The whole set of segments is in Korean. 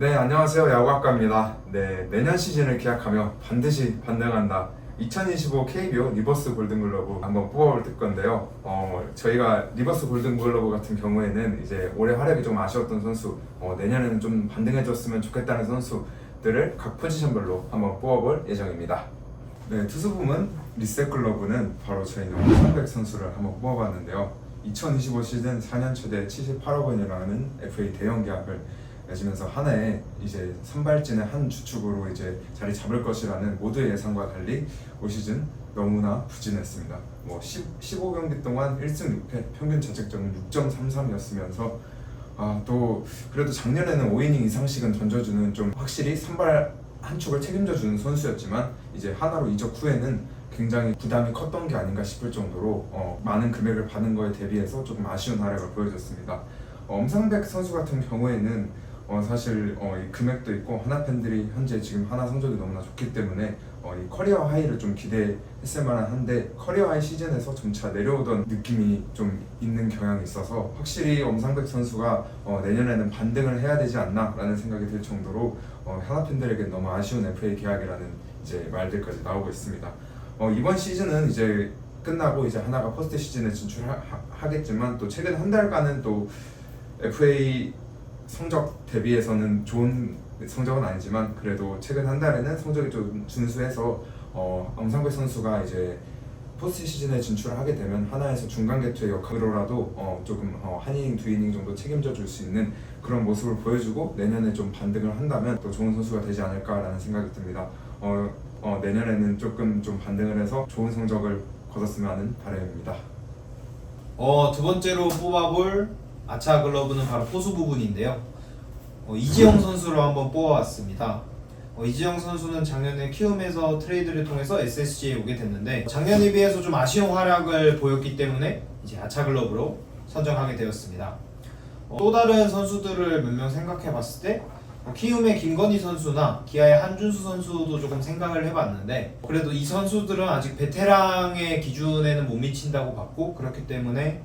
네, 안녕하세요. 야구학과입니다. 네, 내년 시즌을 기약하며 반드시 반등한다. 2025 KBO 리버스 골든글러브 한번 뽑아볼 건데요. 저희가 리버스 골든글러브 같은 경우에는 이제 올해 활약이 좀 아쉬웠던 선수, 내년에는 좀 반등해줬으면 좋겠다는 선수들을 각 포지션별로 한번 뽑아볼 예정입니다. 네, 투수 부문 리셋 글러브는 바로 저희는 엄상백 선수를 한번 뽑아봤는데요. 2025 시즌 4년 최대 78억 원이라는 FA 대형 계약을 맺으면서 한 해에 이제 선발진의 한 주축으로 이제 자리 잡을 것이라는 모두의 예상과 달리 올 시즌 너무나 부진했습니다. 15경기 동안 1승 6패, 평균 자책점은 6.33이었으면서 또 그래도 작년에는 5이닝 이상씩은 던져주는 좀 확실히 선발 한 축을 책임져주는 선수였지만 이제 하나로 이적 후에는 굉장히 부담이 컸던 게 아닌가 싶을 정도로 많은 금액을 받은 거에 대비해서 조금 아쉬운 활약을 보여줬습니다. 엄상백 선수 같은 경우에는 사실 이 금액도 있고 하나 팬들이 현재 지금 하나 성적이 너무나 좋기 때문에 이 커리어 하이를 좀 기대했을 만한 한데 커리어 하이 시즌에서 점차 내려오던 느낌이 좀 있는 경향이 있어서 확실히 엄상백 선수가 내년에는 반등을 해야 되지 않나 라는 생각이 들 정도로 하나 팬들에게 너무 아쉬운 FA 계약이라는 이제 말들까지 나오고 있습니다. 이번 시즌은 이제 끝나고 이제 하나가 포스트 시즌에 진출하겠지만 또 최근 한 달간은 또 FA 성적 대비해서는 좋은 성적은 아니지만 그래도 최근 한 달에는 성적이 좀 준수해서 엄상백 선수가 이제 포스트 시즌에 진출을 하게 되면 하나에서 중간 개투의 역할로라도 조금 한 이닝 두 이닝 정도 책임져 줄 수 있는 그런 모습을 보여주고 내년에 좀 반등을 한다면 또 좋은 선수가 되지 않을까라는 생각이 듭니다. 내년에는 조금 좀 반등을 해서 좋은 성적을 거뒀으면 하는 바람입니다. 두 번째로 뽑아볼 아차 글러브는 바로 포수 부분인데요. 이지영 선수로 한번 뽑아왔습니다. 이지영 선수는 작년에 키움에서 트레이드를 통해서 SSG에 오게 됐는데 작년에 비해서 좀 아쉬운 활약을 보였기 때문에 이제 아차 글러브로 선정하게 되었습니다. 또 다른 선수들을 몇 명 생각해봤을 때 키움의 김건희 선수나 기아의 한준수 선수도 조금 생각을 해봤는데 그래도 이 선수들은 아직 베테랑의 기준에는 못 미친다고 봤고 그렇기 때문에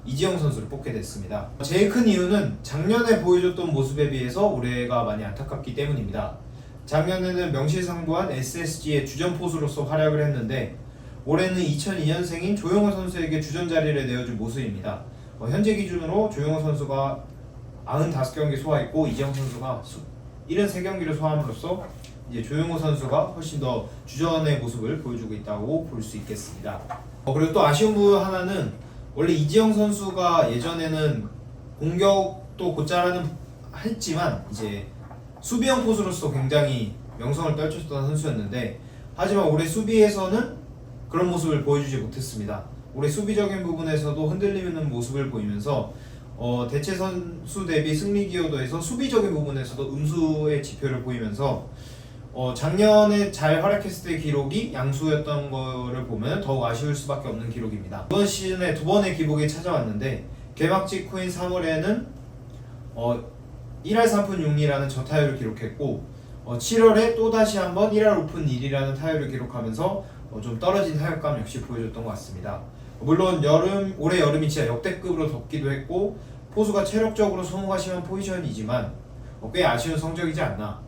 이지영 선수를 뽑게 됐습니다. 제일 큰 이유는 작년에 보여줬던 모습에 비해서 올해가 많이 안타깝기 때문입니다. 작년에는 명실상부한 SSG의 주전 포수로서 활약을 했는데 올해는 2002년생인 조용호 선수에게 주전 자리를 내어준 모습입니다. 현재 기준으로 조용호 선수가 95경기 소화했고 이지영 선수가 73경기를 소화함으로써 이제 조용호 선수가 훨씬 더 주전의 모습을 보여주고 있다고 볼 수 있겠습니다. 그리고 또 아쉬운 부분 하나는 원래 이지영 선수가 예전에는 공격도 곧잘하는 했지만 이제 수비형 포수로서 굉장히 명성을 떨쳤던 선수였는데 하지만 올해 수비에서는 그런 모습을 보여주지 못했습니다. 올해 수비적인 부분에서도 흔들리는 모습을 보이면서 대체 선수 대비 승리 기여도에서 수비적인 부분에서도 음수의 지표를 보이면서 작년에 잘 활약했을 때 기록이 양수였던 거를 보면 더욱 아쉬울 수밖에 없는 기록입니다. 이번 시즌에 두 번의 기복이 찾아왔는데 개막 직후인 3월에는 1할 3푼 6리라는 저타율을 기록했고 7월에 또다시 한번 1할 5푼 1이라는 타율을 기록하면서 좀 떨어진 타격감 역시 보여줬던 것 같습니다. 물론 올해 여름이 진짜 역대급으로 덥기도 했고 포수가 체력적으로 소모가 심한 포지션이지만 꽤 아쉬운 성적이지 않나.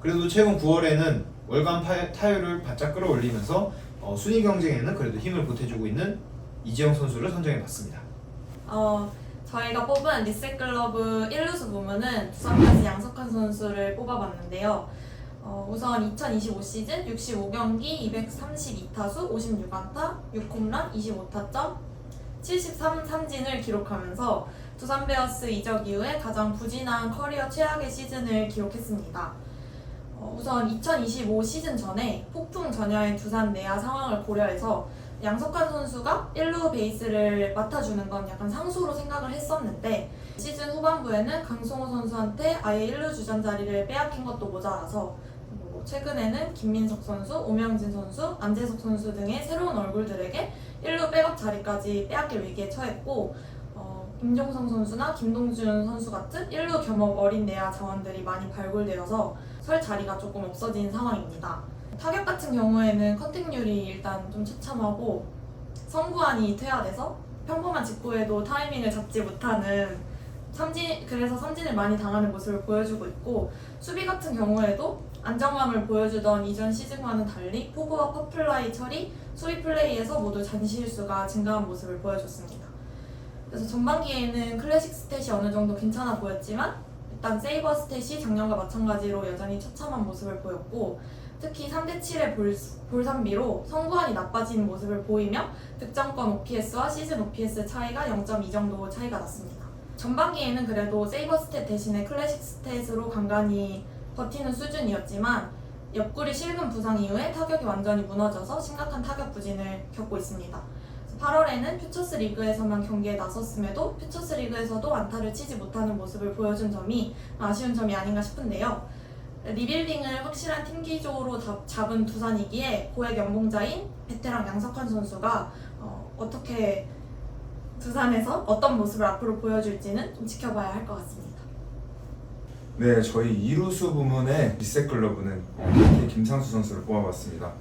그래도 최근 9월에는 월간 타율을 바짝 끌어올리면서 순위 경쟁에는 그래도 힘을 보태주고 있는 이지영 선수를 선정해봤습니다. 저희가 뽑은 리셋 글러브 1루수 부문은 두산까지 양석환 선수를 뽑아봤는데요. 우선 2025 시즌 65경기 232타수 56안타 6홈런 25타점 73삼진을 기록하면서 두산 베어스 이적 이후에 가장 부진한 커리어 최악의 시즌을 기록했습니다. 우선 2025 시즌 전에 폭풍 전야의 두산 내야 상황을 고려해서 양석환 선수가 1루 베이스를 맡아주는 건 약간 상수로 생각을 했었는데 시즌 후반부에는 강성호 선수한테 아예 1루 주전 자리를 빼앗긴 것도 모자라서 최근에는 김민석 선수, 오명진 선수, 안재석 선수 등의 새로운 얼굴들에게 1루 백업 자리까지 빼앗길 위기에 처했고 임종성 선수나 김동준 선수 같은 1루 겸업 어린 내야 자원들이 많이 발굴되어서 설 자리가 조금 없어진 상황입니다. 타격 같은 경우에는 컨택률이 일단 좀 처참하고 성구안이 퇴화돼서 평범한 직구에도 타이밍을 잡지 못하는 그래서 삼진을 많이 당하는 모습을 보여주고 있고, 수비 같은 경우에도 안정감을 보여주던 이전 시즌과는 달리 포구와 퍼플라이 처리, 수비 플레이에서 모두 잔실수가 증가한 모습을 보여줬습니다. 그래서 전반기에는 클래식 스탯이 어느 정도 괜찮아 보였지만 일단 세이버 스탯이 작년과 마찬가지로 여전히 처참한 모습을 보였고, 특히 3대7의 볼산비로 성구안이 나빠지는 모습을 보이며 득점권 OPS와 시즌 OPS 차이가 0.2 정도 차이가 났습니다. 전반기에는 그래도 세이버 스탯 대신에 클래식 스탯으로 간간히 버티는 수준이었지만 옆구리 실금 부상 이후에 타격이 완전히 무너져서 심각한 타격 부진을 겪고 있습니다. 8월에는 퓨처스 리그에서만 경기에 나섰음에도 퓨처스 리그에서도 안타를 치지 못하는 모습을 보여준 점이 아쉬운 점이 아닌가 싶은데요. 리빌딩을 확실한 팀 기조로 잡은 두산이기에 고액 연봉자인 베테랑 양석환 선수가 어떻게 두산에서 어떤 모습을 앞으로 보여줄지는 좀 지켜봐야 할 것 같습니다. 네, 저희 이루수 부문의 리셋 글러브는 KT 김상수 선수를 뽑아봤습니다.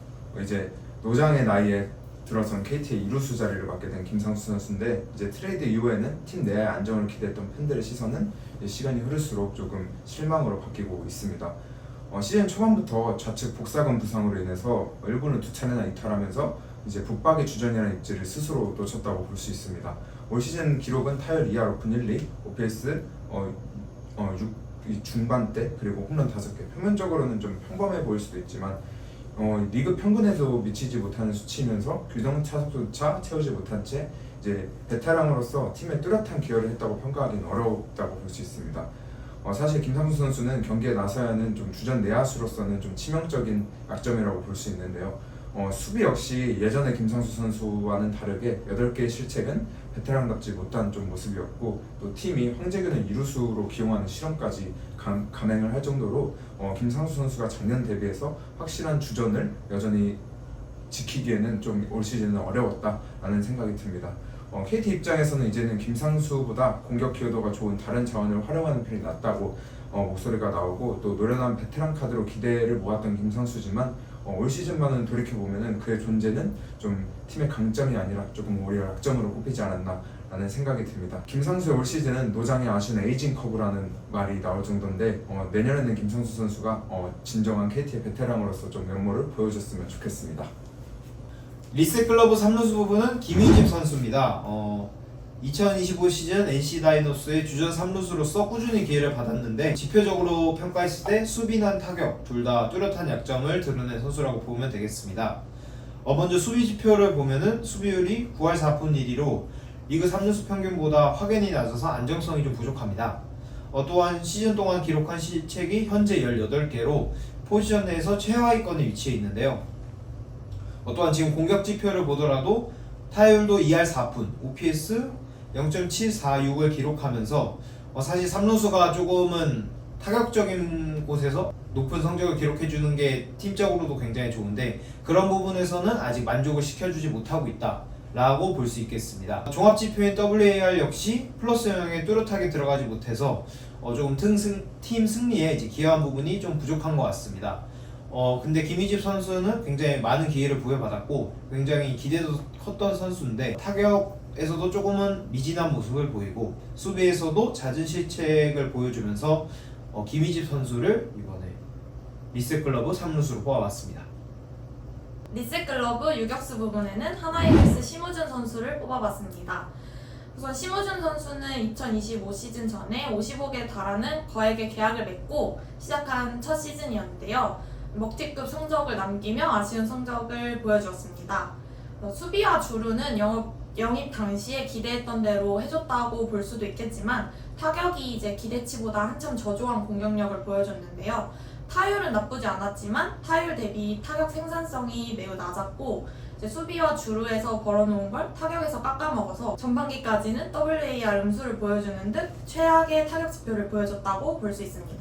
이제 노장의 나이에 들어선 KT의 이루수 자리를 맡게 된 김상수 선수인데, 이제 트레이드 이후에는 팀 내의 안정을 기대했던 팬들의 시선은 시간이 흐를수록 조금 실망으로 바뀌고 있습니다. 시즌 초반부터 좌측 복사근 부상으로 인해서 1군을 2차례나 이탈하면서 이제 북박의 주전이라는 입지를 스스로 놓쳤다고 볼 수 있습니다. 올 시즌 기록은 타율 2할 오픈 1리, OPS 6 중반대, 그리고 홈런 5개. 표면적으로는 좀 평범해 보일 수도 있지만 리그 평균에도 미치지 못하는 수치이면서 규정 차속조차 채우지 못한 채 이제 베테랑으로서 팀에 뚜렷한 기여를 했다고 평가하기는 어렵다고 볼 수 있습니다. 사실 김상수 선수는 경기에 나서야 하는 좀 주전 내야수로서는 좀 치명적인 약점이라고 볼 수 있는데요. 수비 역시 예전의 김상수 선수와는 다르게 8개의 실책은 베테랑답지 못한 좀 모습이었고, 또 팀이 황재균을 이루수로 기용하는 실험까지 감행을 할 정도로 김상수 선수가 작년 대비해서 확실한 주전을 여전히 지키기에는 좀 올 시즌은 어려웠다라는 생각이 듭니다. KT 입장에서는 이제는 김상수보다 공격 기여도가 좋은 다른 자원을 활용하는 편이 낫다고 목소리가 나오고, 또 노련한 베테랑 카드로 기대를 모았던 김상수지만 올 시즌만은 돌이켜보면은 그의 존재는 좀 팀의 강점이 아니라 조금 오히려 약점으로 꼽히지 않았나라는 생각이 듭니다. 김상수의 올 시즌은 노장의 아쉬운 에이징 커브라는 말이 나올 정도인데 내년에는 김상수 선수가 진정한 KT의 베테랑으로서 좀 면모를 보여줬으면 좋겠습니다. 리셋 글러브 3루수 부분은 김희집 선수입니다. 2025 시즌 NC 다이노스의 주전 3루수로서 꾸준히 기회를 받았는데, 지표적으로 평가했을 때 수비난 타격 둘 다 뚜렷한 약점을 드러낸 선수라고 보면 되겠습니다. 먼저 수비 지표를 보면은 수비율이 9할 4푼 1리로 리그 3루수 평균보다 확연히 낮아서 안정성이 좀 부족합니다. 또한 시즌 동안 기록한 실책이 현재 18개로 포지션 내에서 최하위권에 위치해 있는데요. 또한 지금 공격 지표를 보더라도 타율도 2할 4푼, OPS 0.746을 기록하면서 사실 3루수가 조금은 타격적인 곳에서 높은 성적을 기록해주는 게 팀적으로도 굉장히 좋은데, 그런 부분에서는 아직 만족을 시켜주지 못하고 있다 라고 볼 수 있겠습니다. 종합지표인 WAR 역시 플러스 영역에 뚜렷하게 들어가지 못해서 조금 팀 승리에 이제 기여한 부분이 좀 부족한 것 같습니다. 근데 김희집 선수는 굉장히 많은 기회를 부여받았고 굉장히 기대도 컸던 선수인데, 타격에서도 조금은 미진한 모습을 보이고 수비에서도 잦은 실책을 보여주면서 김희집 선수를 이번에 리셋 글러브 3루수로 뽑아봤습니다. 리셋 글러브 유격수 부분에는 하나이글스 심우준 선수를 뽑아봤습니다. 우선 심우준 선수는 2025 시즌 전에 55개에 달하는 거액의 계약을 맺고 시작한 첫 시즌이었는데요. 먹튀급 성적을 남기며 아쉬운 성적을 보여주었습니다. 수비와 주루는 영입 당시에 기대했던 대로 해줬다고 볼 수도 있겠지만 타격이 이제 기대치보다 한참 저조한 공격력을 보여줬는데요. 타율은 나쁘지 않았지만 타율 대비 타격 생산성이 매우 낮았고, 이제 수비와 주루에서 벌어놓은 걸 타격에서 깎아먹어서 전반기까지는 WAR 음수를 보여주는 듯 최악의 타격 지표를 보여줬다고 볼 수 있습니다.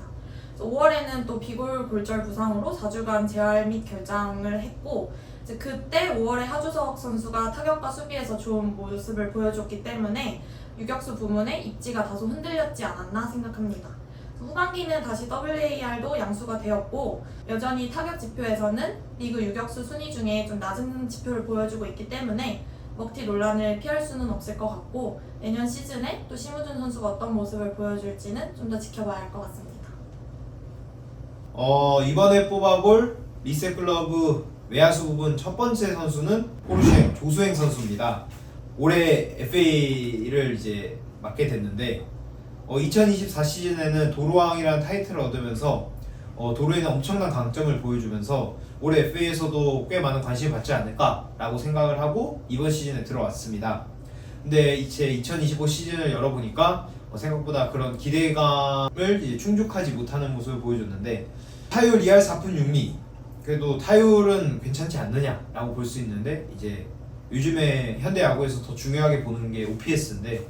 5월에는 또 비골 골절 부상으로 4주간 재활 및 결장을 했고, 이제 그때 5월에 하주석 선수가 타격과 수비에서 좋은 모습을 보여줬기 때문에 유격수 부문의 입지가 다소 흔들렸지 않았나 생각합니다. 후반기는 다시 WAR도 양수가 되었고, 여전히 타격 지표에서는 리그 유격수 순위 중에 좀 낮은 지표를 보여주고 있기 때문에 먹튀 논란을 피할 수는 없을 것 같고 내년 시즌에 또 심우준 선수가 어떤 모습을 보여줄지는 좀 더 지켜봐야 할 것 같습니다. 이번에 뽑아볼 리셋 글러브 외야수 부분 첫 번째 선수는 포르쉐 조수행 선수입니다. 올해 FA를 이제 맡게 됐는데 2024 시즌에는 도로왕이라는 타이틀을 얻으면서 도로에는 엄청난 강점을 보여주면서 올해 FA에서도 꽤 많은 관심을 받지 않을까라고 생각을 하고 이번 시즌에 들어왔습니다. 근데 이제 2025 시즌을 열어보니까 생각보다 그런 기대감을 이제 충족하지 못하는 모습을 보여줬는데 타율 2할 4푼 6리 그래도 타율은 괜찮지 않느냐라고 볼 수 있는데 이제 요즘에 현대 야구에서 더 중요하게 보는 게 OPS인데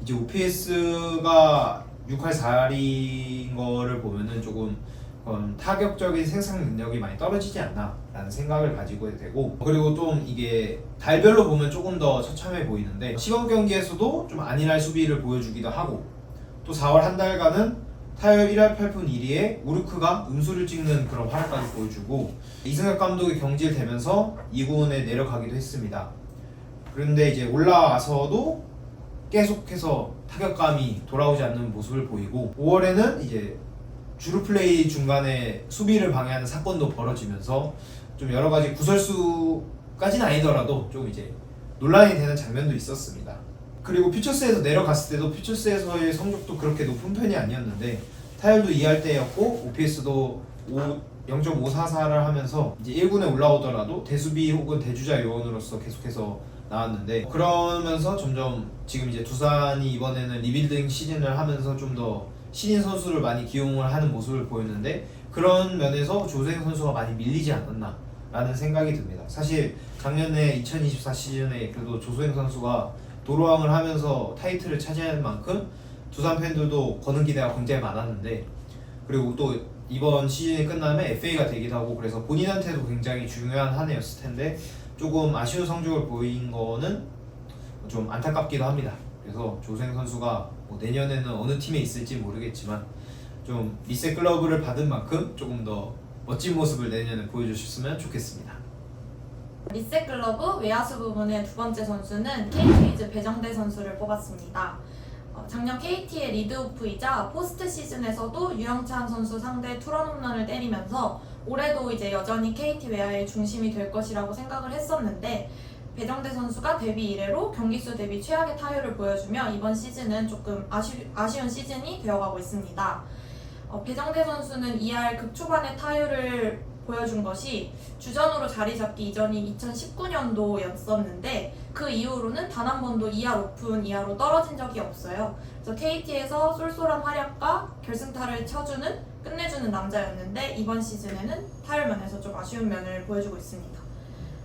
이제 OPS가 6할 4할인 거를 보면은 조금 타격적인 생산 능력이 많이 떨어지지 않나 라는 생각을 가지고 되고 그리고 좀 이게 달별로 보면 조금 더 처참해 보이는데 시범 경기에서도 좀 안일할 수비를 보여주기도 하고 또 4월 한 달간은 타율 1할 8푼 1리에 우르크가 음수를 찍는 그런 활약까지 보여주고 이승엽 감독이 경질되면서 2군에 내려가기도 했습니다. 그런데 이제 올라와서도 계속해서 타격감이 돌아오지 않는 모습을 보이고 5월에는 이제 주루 플레이 중간에 수비를 방해하는 사건도 벌어지면서 좀 여러 가지 구설수까지는 아니더라도 좀 이제 논란이 되는 장면도 있었습니다. 그리고 퓨처스에서 내려갔을 때도 퓨처스에서의 성적도 그렇게 높은 편이 아니었는데 타율도 2할 때였고 OPS도 0.544를 하면서 이제 1군에 올라오더라도 대수비 혹은 대주자 요원으로서 계속해서 나왔는데 그러면서 점점 지금 이제 두산이 이번에는 리빌딩 시즌을 하면서 좀 더 신인 선수를 많이 기용을 하는 모습을 보였는데 그런 면에서 조수행 선수가 많이 밀리지 않았나 라는 생각이 듭니다. 사실 작년에 2024 시즌에 그래도 조수행 선수가 도로왕을 하면서 타이틀을 차지할 만큼 두산 팬들도 거는 기대가 굉장히 많았는데 그리고 또 이번 시즌이 끝나면 FA가 되기도 하고 그래서 본인한테도 굉장히 중요한 한 해였을 텐데 조금 아쉬운 성적을 보인 거는 좀 안타깝기도 합니다. 그래서 조수행 선수가 뭐 내년에는 어느 팀에 있을지 모르겠지만 좀 리셋 글러브를 받은 만큼 조금 더 멋진 모습을 내년에 보여주셨으면 좋겠습니다. 리셋 글러브 외야수 부분의 두 번째 선수는 KT 위즈 배정대 선수를 뽑았습니다. 작년 KT의 리드오프이자 포스트 시즌에서도 유영찬 선수 상대 투런 홈런을 때리면서 올해도 이제 여전히 KT 외야의 중심이 될 것이라고 생각을 했었는데 배정대 선수가 데뷔 이래로 경기수 대비 최악의 타율을 보여주며 이번 시즌은 조금 아쉬운 시즌이 되어가고 있습니다. 배정대 선수는 2할 극초반의 타율을 보여준 것이 주전으로 자리 잡기 이전이 2019년도였었는데 그 이후로는 단 한 번도 2할 오픈 이하로 떨어진 적이 없어요. 그래서 KT에서 쏠쏠한 활약과 결승타를 쳐주는 끝내주는 남자였는데 이번 시즌에는 타율면에서 좀 아쉬운 면을 보여주고 있습니다.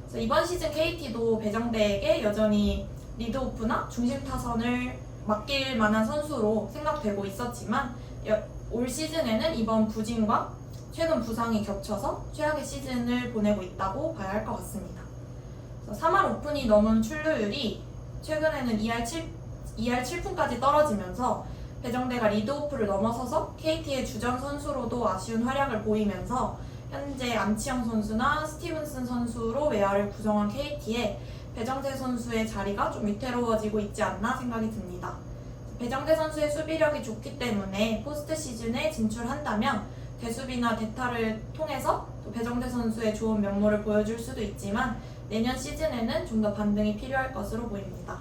그래서 이번 시즌 KT도 배정대에게 여전히 리드오프나 중심 타선을 맡길 만한 선수로 생각되고 있었지만 올 시즌에는 이번 부진과 최근 부상이 겹쳐서 최악의 시즌을 보내고 있다고 봐야 할 것 같습니다. 3할 오픈이 넘은 출루율이 최근에는 2할 7푼까지 떨어지면서 배정대가 리드오프를 넘어서서 KT의 주전 선수로도 아쉬운 활약을 보이면서 현재 안치영 선수나 스티븐슨 선수로 외야를 구성한 KT에 배정대 선수의 자리가 좀 위태로워지고 있지 않나 생각이 듭니다. 배정대 선수의 수비력이 좋기 때문에 포스트 시즌에 진출한다면 대수비나 대타를 통해서 또 배정대 선수의 좋은 면모를 보여줄 수도 있지만 내년 시즌에는 좀 더 반등이 필요할 것으로 보입니다.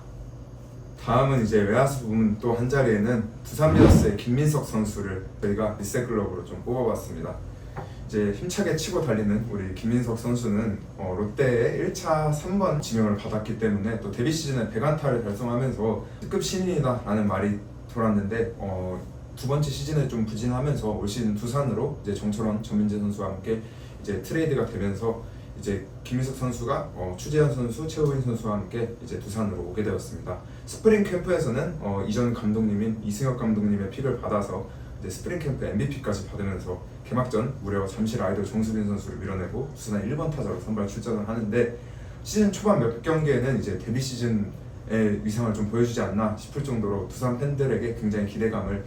다음은 이제 외야수 부분 또 한 자리에는 두산 베어스의 김민석 선수를 저희가 리셋 글러브로 좀 뽑아봤습니다. 이제 힘차게 치고 달리는 우리 김민석 선수는 롯데의 1차 3번 지명을 받았기 때문에 또 데뷔 시즌에 100안타를 달성하면서 특급 신인이다 라는 말이 돌았는데 두 번째 시즌에 좀 부진하면서 올 시즌 두산으로 이제 정철원, 전민재 선수와 함께 이제 트레이드가 되면서 이제 김민석 선수가 추재현 선수, 최우인 선수와 함께 이제 두산으로 오게 되었습니다. 스프링 캠프에서는 이전 감독님인 이승엽 감독님의 픽을 받아서 이제 스프링 캠프 MVP까지 받으면서 개막전 무려 잠실 아이돌 정수빈 선수를 밀어내고 두산의 1번 타자로 선발 출전을 하는데 시즌 초반 몇 경기에는 이제 데뷔 시즌의 위상을 좀 보여주지 않나 싶을 정도로 두산 팬들에게 굉장히 기대감을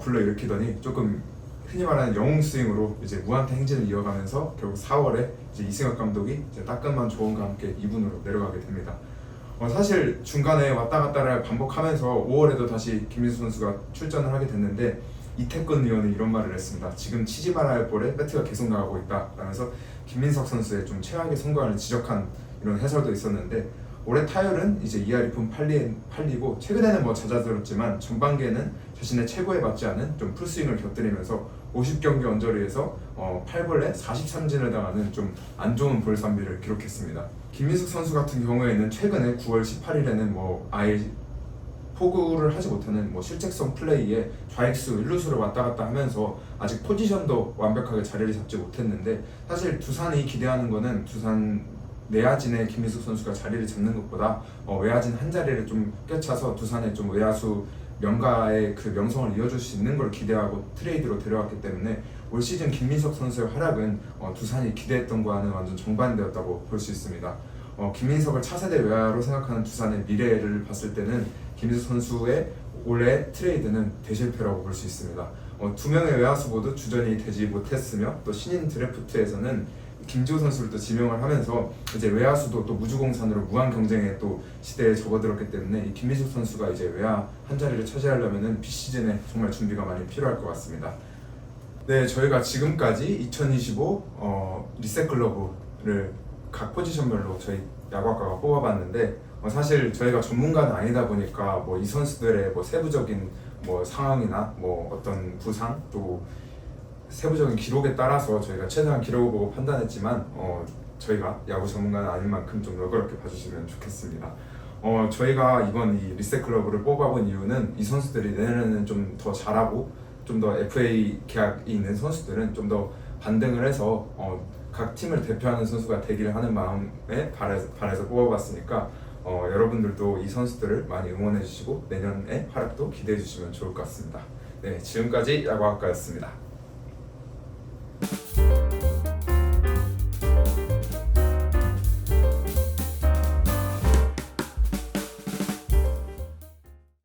불러일으키더니 조금 흔히 말하는 영웅 스윙으로 이제 무한타 행진을 이어가면서 결국 4월에 이제 이승엽 감독이 이제 따끔한 조언과 함께 2군으로 내려가게 됩니다. 사실 중간에 왔다 갔다를 반복하면서 5월에도 다시 김민수 선수가 출전을 하게 됐는데 이태근 의원은 이런 말을 했습니다. 지금 치지 말아야 할 볼에 배트가 계속 나가고 있다 라면서 김민석 선수의 좀 최악의 성과를 지적한 이런 해설도 있었는데, 올해 타율은 이제 2할 2푼 8리고 최근에는 뭐 잦아들었지만 전반기에는 자신의 최고에 맞지 않은 좀 풀스윙을 곁들이면서 50경기 언저리에서 8볼에 43진을 당하는 좀 안 좋은 볼 산비를 기록했습니다. 김민숙 선수 같은 경우에는 최근에 9월 18일에는 뭐 아예 포구를 하지 못하는 뭐 실책성 플레이에 좌익수, 일루수를 왔다 갔다 하면서 아직 포지션도 완벽하게 자리를 잡지 못했는데, 사실 두산이 기대하는 거는 두산 내야진에 김민숙 선수가 자리를 잡는 것보다 외야진 한 자리를 좀 꿰차서 두산의 좀 외야수 명가의 그 명성을 이어줄 수 있는 걸 기대하고 트레이드로 데려왔기 때문에 올 시즌 김민석 선수의 활약은 두산이 기대했던 거와는 완전 정반대였다고 볼 수 있습니다. 김민석을 차세대 외야로 생각하는 두산의 미래를 봤을 때는 김민석 선수의 올해 트레이드는 대실패라고 볼 수 있습니다. 두 명의 외야수 모두 주전이 되지 못했으며 또 신인 드래프트에서는 김지호 선수를 또 지명을 하면서 이제 외야수도 또 무주공산으로 무한 경쟁의 또 시대에 접어들었기 때문에 이 김민석 선수가 이제 외야 한 자리를 차지하려면은 비시즌에 정말 준비가 많이 필요할 것 같습니다. 네, 저희가 지금까지 2025 리셋 글러브를 각 포지션별로 저희 야구학과가 뽑아봤는데, 사실 저희가 전문가는 아니다 보니까 뭐 이 선수들의 뭐 세부적인 뭐 상황이나 뭐 어떤 부상 또 세부적인 기록에 따라서 저희가 최대한 기록을 보고 판단했지만 저희가 야구 전문가는 아닌 만큼 좀 너그럽게 봐주시면 좋겠습니다. 저희가 이번 이 리셋 클럽을 뽑아본 이유는 이 선수들이 내년에는 좀 더 잘하고 좀 더 FA 계약이 있는 선수들은 좀 더 반등을 해서 각 팀을 대표하는 선수가 되기를 하는 마음에 바라서 뽑아봤으니까 여러분들도 이 선수들을 많이 응원해 주시고 내년에 활약도 기대해 주시면 좋을 것 같습니다. 네, 지금까지 야구학과였습니다.